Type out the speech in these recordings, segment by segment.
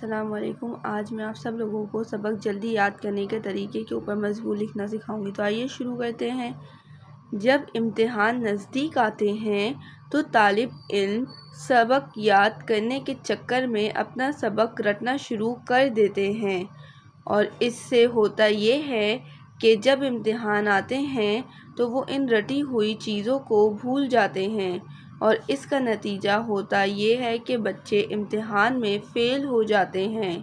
السلام علیکم۔ آج میں آپ سب لوگوں کو سبق جلدی یاد کرنے کے طریقے کے اوپر مضمون لکھنا سکھاؤں گی۔ تو آئیے شروع کرتے ہیں۔ جب امتحان نزدیک آتے ہیں تو طالب علم سبق یاد کرنے کے چکر میں اپنا سبق رٹنا شروع کر دیتے ہیں، اور اس سے ہوتا یہ ہے کہ جب امتحان آتے ہیں تو وہ ان رٹی ہوئی چیزوں کو بھول جاتے ہیں، اور اس کا نتیجہ ہوتا یہ ہے کہ بچے امتحان میں فیل ہو جاتے ہیں۔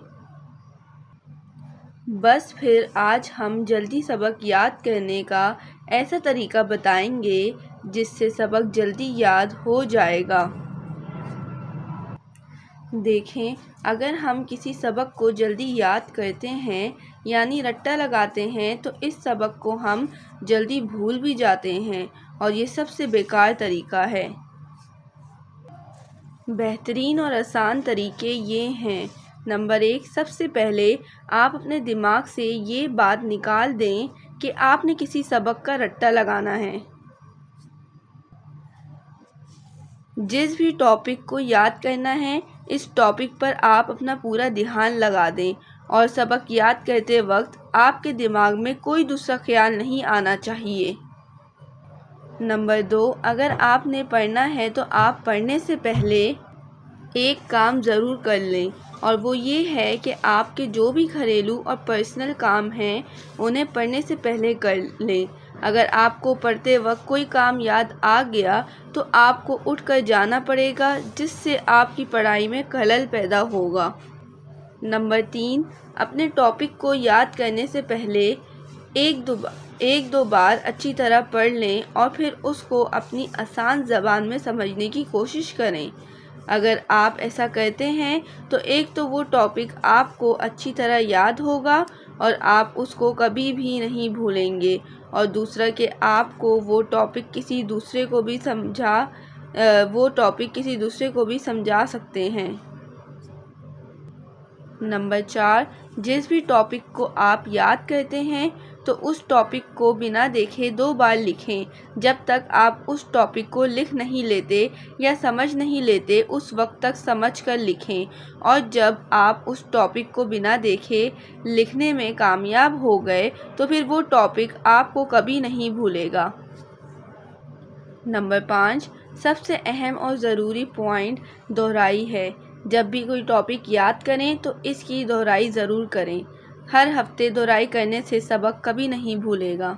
بس پھر آج ہم جلدی سبق یاد کرنے کا ایسا طریقہ بتائیں گے جس سے سبق جلدی یاد ہو جائے گا۔ دیکھیں، اگر ہم کسی سبق کو جلدی یاد کرتے ہیں یعنی رٹا لگاتے ہیں تو اس سبق کو ہم جلدی بھول بھی جاتے ہیں، اور یہ سب سے بیکار طریقہ ہے۔ بہترین اور آسان طریقے یہ ہیں۔ نمبر 1، سب سے پہلے آپ اپنے دماغ سے یہ بات نکال دیں کہ آپ نے کسی سبق کا رٹا لگانا ہے۔ جس بھی ٹاپک کو یاد کرنا ہے، اس ٹاپک پر آپ اپنا پورا دھیان لگا دیں، اور سبق یاد کرتے وقت آپ کے دماغ میں کوئی دوسرا خیال نہیں آنا چاہیے۔ نمبر 2، اگر آپ نے پڑھنا ہے تو آپ پڑھنے سے پہلے ایک کام ضرور کر لیں، اور وہ یہ ہے کہ آپ کے جو بھی گھریلو اور پرسنل کام ہیں انہیں پڑھنے سے پہلے کر لیں۔ اگر آپ کو پڑھتے وقت کوئی کام یاد آ گیا تو آپ کو اٹھ کر جانا پڑے گا، جس سے آپ کی پڑھائی میں خلل پیدا ہوگا۔ نمبر 3، اپنے ٹاپک کو یاد کرنے سے پہلے ایک دو بار اچھی طرح پڑھ لیں، اور پھر اس کو اپنی آسان زبان میں سمجھنے کی کوشش کریں۔ اگر آپ ایسا کرتے ہیں تو ایک تو وہ ٹاپک آپ کو اچھی طرح یاد ہوگا اور آپ اس کو کبھی بھی نہیں بھولیں گے، اور دوسرا کہ آپ کو وہ ٹاپک کسی دوسرے کو بھی سمجھا سکتے ہیں۔ نمبر 4، جس بھی ٹاپک کو آپ یاد کرتے ہیں تو اس ٹاپک کو بنا دیکھے 2 بار لکھیں۔ جب تک آپ اس ٹاپک کو لکھ نہیں لیتے یا سمجھ نہیں لیتے اس وقت تک سمجھ کر لکھیں، اور جب آپ اس ٹاپک کو بنا دیکھے لکھنے میں کامیاب ہو گئے تو پھر وہ ٹاپک آپ کو کبھی نہیں بھولے گا۔ نمبر 5، سب سے اہم اور ضروری پوائنٹ دہرائی ہے۔ جب بھی کوئی ٹاپک یاد کریں تو اس کی دہرائی ضرور کریں۔ ہر ہفتے دہرائی کرنے سے سبق کبھی نہیں بھولے گا۔